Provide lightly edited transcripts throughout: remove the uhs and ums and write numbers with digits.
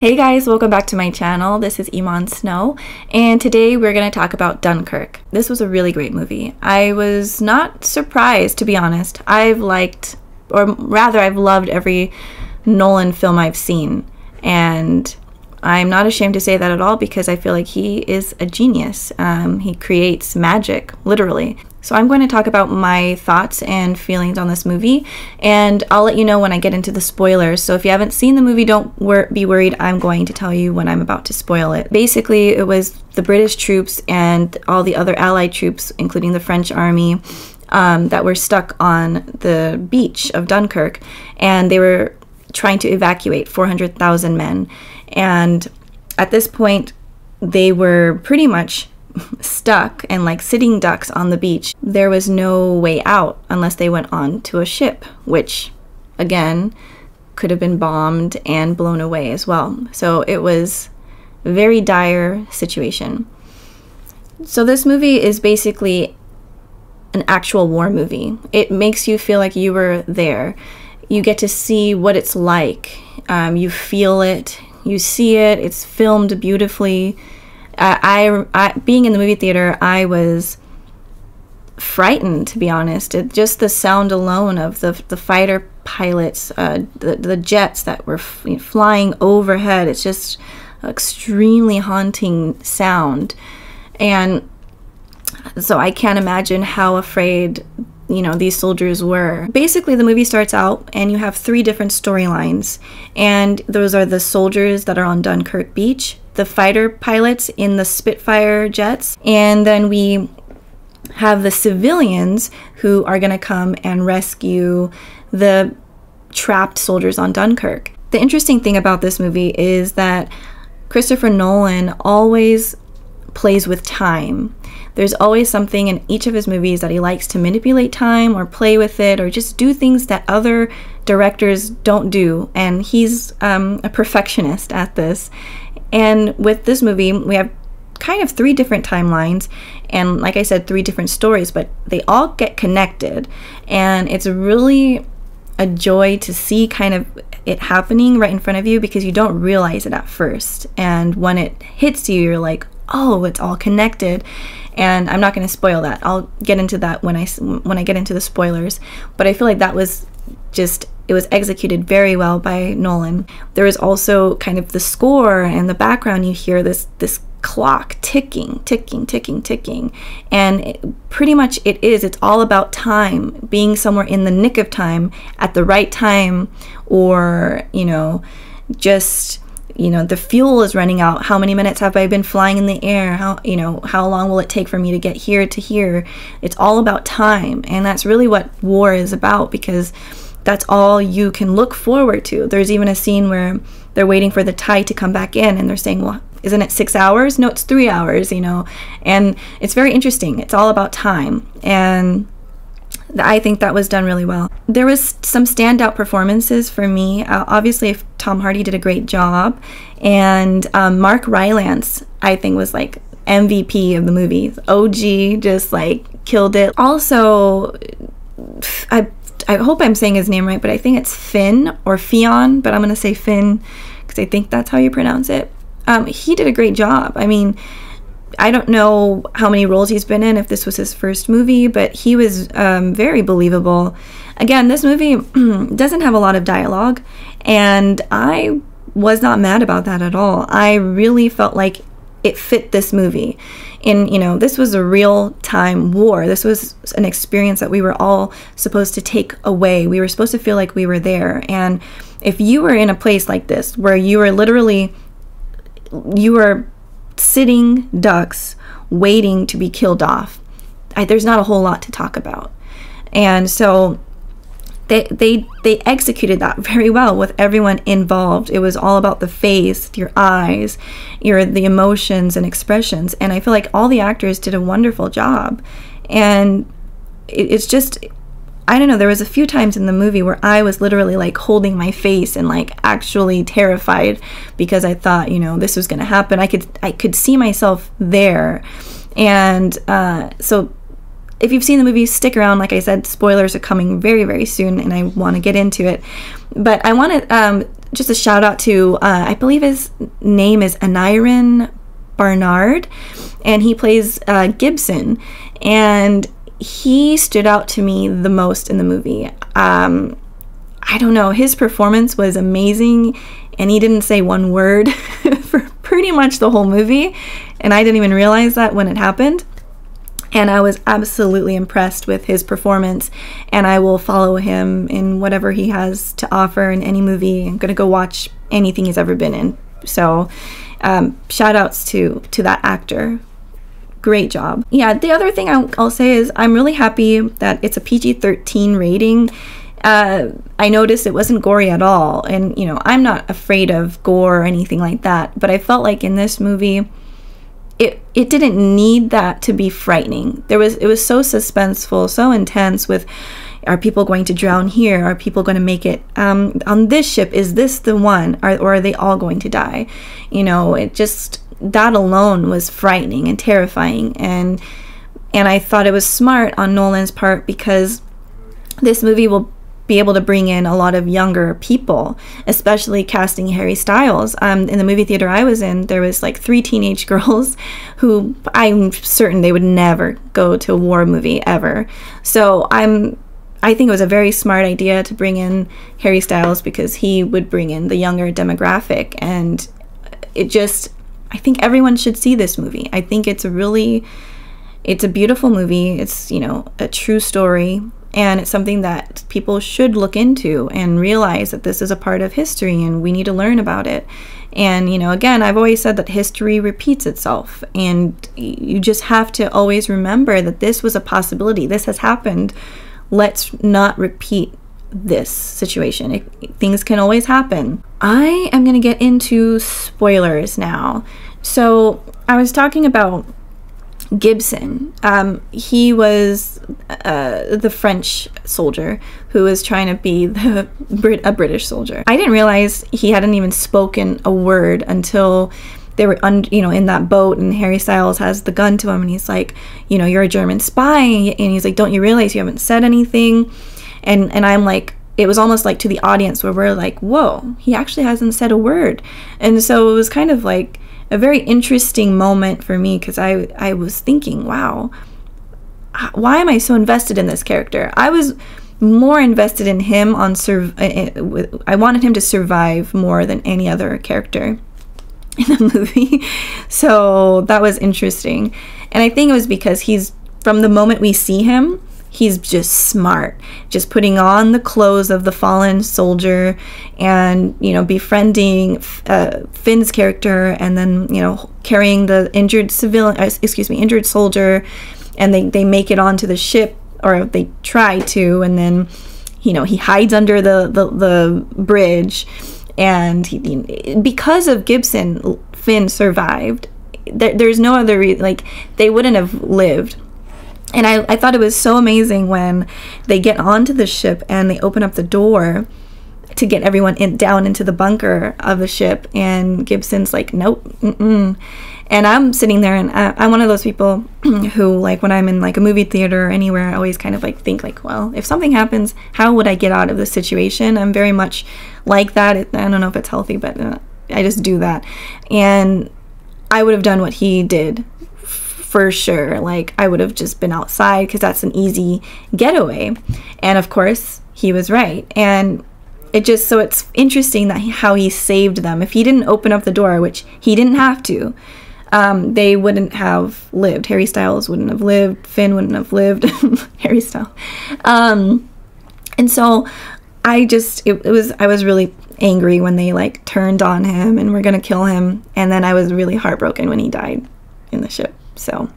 Hey guys, welcome back to my channel. This is Iman Snow, and today we're going to talk about Dunkirk. This was a really great movie. I was not surprised, to be honest. I've loved every Nolan film I've seen, and I'm not ashamed to say that at all because I feel like he is a genius. He creates magic, literally. So I'm going to talk about my thoughts and feelings on this movie, and I'll let you know when I get into the spoilers. So if you haven't seen the movie, don't be worried. I'm going to tell you when I'm about to spoil it. Basically, it was the British troops and all the other Allied troops, including the French army, that were stuck on the beach of Dunkirk, and they were trying to evacuate 400,000 men. And at this point, they were pretty much stuck and like sitting ducks on the beach. There was no way out unless they went on to a ship, which again could have been bombed and blown away as well. So it was a very dire situation. So this movie is basically an actual war movie. It makes you feel like you were there. You get to see what it's like. You feel it, you see it, it's filmed beautifully. Being in the movie theater, I was frightened, to be honest. Just the sound alone of the fighter pilots, the jets that were flying overhead, it's just an extremely haunting sound. And so I can't imagine how afraid these soldiers were. Basically, the movie starts out and you have three different storylines, and those are the soldiers that are on Dunkirk beach, the fighter pilots in the Spitfire jets, and then we have the civilians who are going to come and rescue the trapped soldiers on Dunkirk. The interesting thing about this movie is that Christopher Nolan always plays with time. There's always something in each of his movies that he likes to manipulate time or play with it or just do things that other directors don't do, and he's a perfectionist at this. And with this movie, we have kind of three different timelines, and like I said, three different stories, but they all get connected, and it's really a joy to see kind of it happening right in front of you because you don't realize it at first, and when it hits you, you're like, oh, it's all connected. And I'm not going to spoil that. I'll get into that when I get into the spoilers, but I feel like that was just, it was executed very well by Nolan. There is also kind of the score and the background. You hear this clock ticking, and pretty much it's all about time, being somewhere in the nick of time at the right time, or just the fuel is running out. How many minutes have I been flying in the air? How long will it take for me to get here to here? It's all about time, and that's really what war is about, because that's all you can look forward to. There's even a scene where they're waiting for the tide to come back in, and they're saying, well, isn't it 6 hours? No, it's 3 hours, and it's very interesting. It's all about time, and I think that was done really well. There was some standout performances for me. Obviously, Tom Hardy did a great job, and Mark Rylance, I think, was like MVP of the movie. OG just like killed it. Also, I hope I'm saying his name right, but I think it's Finn or Fionn, but I'm gonna say Finn because I think that's how you pronounce it. He did a great job. I mean, I don't know how many roles he's been in, if this was his first movie, but he was very believable. Again, this movie doesn't have a lot of dialogue, and I was not mad about that at all. I really felt like it fit this movie. This was a real-time war. This was an experience that we were all supposed to take away. We were supposed to feel like we were there. And if you were in a place like this, where you were sitting ducks waiting to be killed off, there's not a whole lot to talk about. And so they executed that very well with everyone involved. It was all about the face, your eyes, the emotions and expressions, and I feel like all the actors did a wonderful job. And it's just, I don't know, there was a few times in the movie where I was literally like holding my face and like actually terrified because I thought, this was gonna happen. I could see myself there. And so if you've seen the movie, stick around. Like I said, spoilers are coming very, very soon, and I want to get into it. But I want to just a shout out to, I believe his name is Anirin Barnard, and he plays Gibson, and he stood out to me the most in the movie. I don't know, his performance was amazing, and he didn't say one word for pretty much the whole movie, and I didn't even realize that when it happened. And I was absolutely impressed with his performance, and I will follow him in whatever he has to offer in any movie. I'm gonna go watch anything he's ever been in. So shout outs to that actor. Great job. Yeah, the other thing I'll say is I'm really happy that it's a PG-13 rating. I noticed it wasn't gory at all, and you know, I'm not afraid of gore or anything like that, but I felt like in this movie it didn't need that to be frightening. It was so suspenseful, so intense with, are people going to drown here? Are people going to make it on this ship? Is this the one? Or are they all going to die? You know, it just, that alone was frightening and terrifying, and I thought it was smart on Nolan's part, because this movie will be able to bring in a lot of younger people, especially casting Harry Styles. In the movie theater I was in, there was like 3 teenage girls who I'm certain they would never go to a war movie ever. So I think it was a very smart idea to bring in Harry Styles, because he would bring in the younger demographic, and I think everyone should see this movie. I think it's a beautiful movie. It's, you know, a true story. And it's something that people should look into and realize that this is a part of history and we need to learn about it. And, you know, again, I've always said that history repeats itself. And you just have to always remember that this was a possibility. This has happened. Let's not repeat this situation. Things can always happen. I am going to get into spoilers now. So I was talking about Gibson. He was the French soldier who was trying to be a British soldier. I didn't realize he hadn't even spoken a word until they were in that boat, and Harry Styles has the gun to him, and he's like, you know, you're a German spy, and he's like, don't you realize you haven't said anything? And I'm like, it was almost like to the audience where we're like, whoa, he actually hasn't said a word. And so it was kind of like a very interesting moment for me, because I was thinking, wow, why am I so invested in this character? I was more invested in him I wanted him to survive more than any other character in the movie. So that was interesting. And I think it was because from the moment we see him, he's just smart, just putting on the clothes of the fallen soldier and, you know, befriending Finn's character, and then, you know, carrying the injured soldier, and they make it onto the ship, or they try to, and then, you know, he hides under the bridge, and because of Gibson, Finn survived. There's no other reason, like, they wouldn't have lived. And I thought it was so amazing when they get onto the ship and they open up the door to get everyone down into the bunker of the ship, and Gibson's like, nope, mm-mm. And I'm sitting there, and I'm one of those people who, like, when I'm in like a movie theater or anywhere, I always kind of like think like, well, if something happens, how would I get out of this situation? I'm very much like that. I don't know if it's healthy, but I just do that. And I would have done what he did for sure. Like, I would have just been outside, because that's an easy getaway. And of course he was right. And so it's interesting that how he saved them. If he didn't open up the door, which he didn't have to, they wouldn't have lived. Harry Styles wouldn't have lived. Finn wouldn't have lived. Harry Styles. And so I was really angry when they like turned on him and were gonna kill him, and then I was really heartbroken when he died in the ship. So,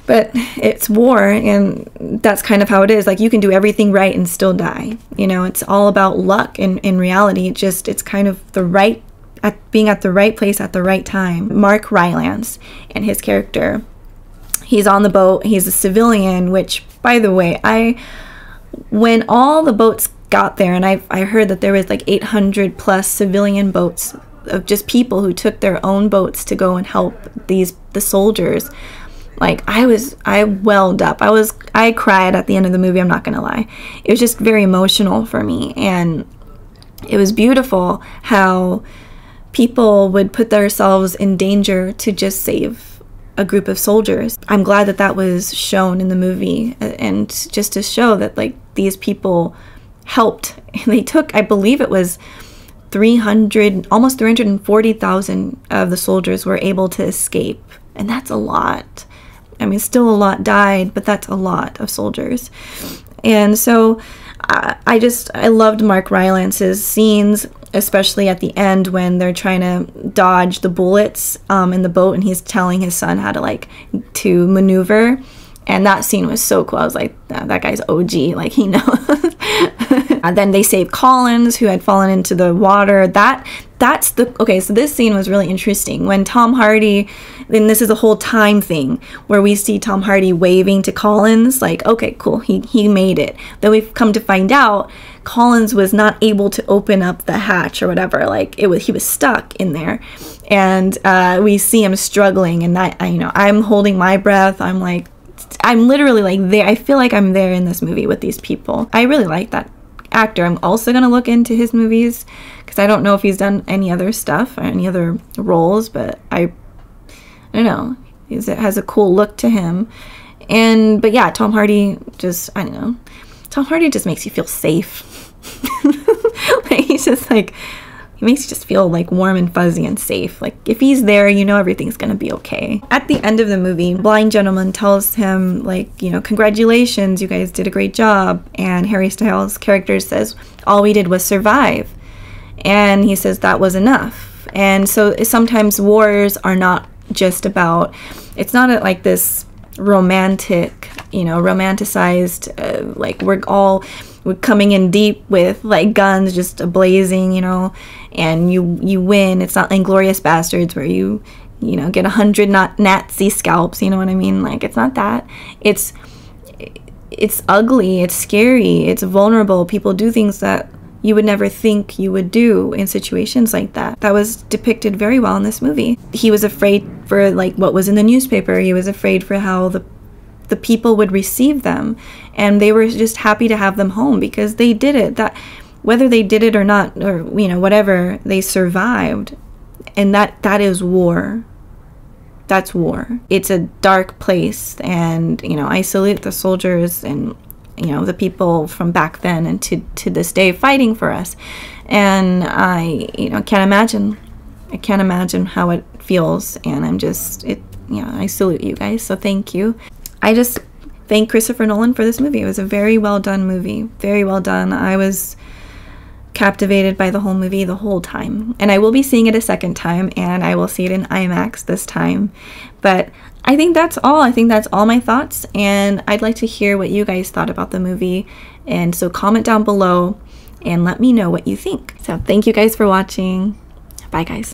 but it's war, and that's kind of how it is. Like, you can do everything right and still die. You know, it's all about luck. In reality, it's kind of being at the right place at the right time. Mark Rylance and his character, he's on the boat. He's a civilian, which, by the way, when all the boats got there, and I heard that there was like 800 plus civilian boats of just people who took their own boats to go and help the soldiers. Like, I welled up. I cried at the end of the movie, I'm not gonna lie. It was just very emotional for me. And it was beautiful how people would put themselves in danger to just save a group of soldiers. I'm glad that that was shown in the movie, and just to show that like these people helped. They took, I believe it was almost 340,000 of the soldiers were able to escape, and that's a lot. I mean, still a lot died, but that's a lot of soldiers. And so I loved Mark Rylance's scenes, especially at the end when they're trying to dodge the bullets in the boat, and he's telling his son how to maneuver. And that scene was so cool. I was like, that guy's OG, like he knows. And then they saved Collins, who had fallen into the water. Okay, so this scene was really interesting. When Tom Hardy, and this is a whole time thing, where we see Tom Hardy waving to Collins, like, okay, cool, he made it. Then we've come to find out Collins was not able to open up the hatch or whatever. Like, he was stuck in there. And we see him struggling, and I'm holding my breath. I'm literally like there. I feel like I'm there in this movie with these people. I really like that actor. I'm also going to look into his movies because I don't know if he's done any other stuff or any other roles, but I don't know. It has a cool look to him. But yeah, Tom Hardy Tom Hardy just makes you feel safe. Like, he's just like, he makes you just feel like warm and fuzzy and safe. Like, if he's there, you know everything's gonna be okay. At the end of the movie, blind gentleman tells him, like, congratulations, you guys did a great job. And Harry Styles' character says, all we did was survive. And he says that was enough. And so sometimes wars are not just about, it's not like this romantic, romanticized, like we're coming in deep with like guns just ablazing, and you win. It's not like Inglourious Bastards where you get 100 Nazi scalps, you know what I mean? Like, it's not that. It's ugly, it's scary, it's vulnerable. People do things that you would never think you would do in situations like that. That was depicted very well in this movie. He was afraid for like what was in the newspaper. He was afraid for how the people would receive them, and they were just happy to have them home because they did it. That whether they did it or not, or whatever, they survived. And that is war. That's war. It's a dark place, and I salute the soldiers and the people from back then and to this day fighting for us. And I can't imagine how it feels, and I salute you guys, so thank you. I just thank Christopher Nolan for this movie. It was a very well done movie. Very well done. I was captivated by the whole movie the whole time. And I will be seeing it a second time, and I will see it in IMAX this time. But I think that's all. I think that's all my thoughts, and I'd like to hear what you guys thought about the movie. And so comment down below and let me know what you think. So thank you guys for watching. Bye, guys.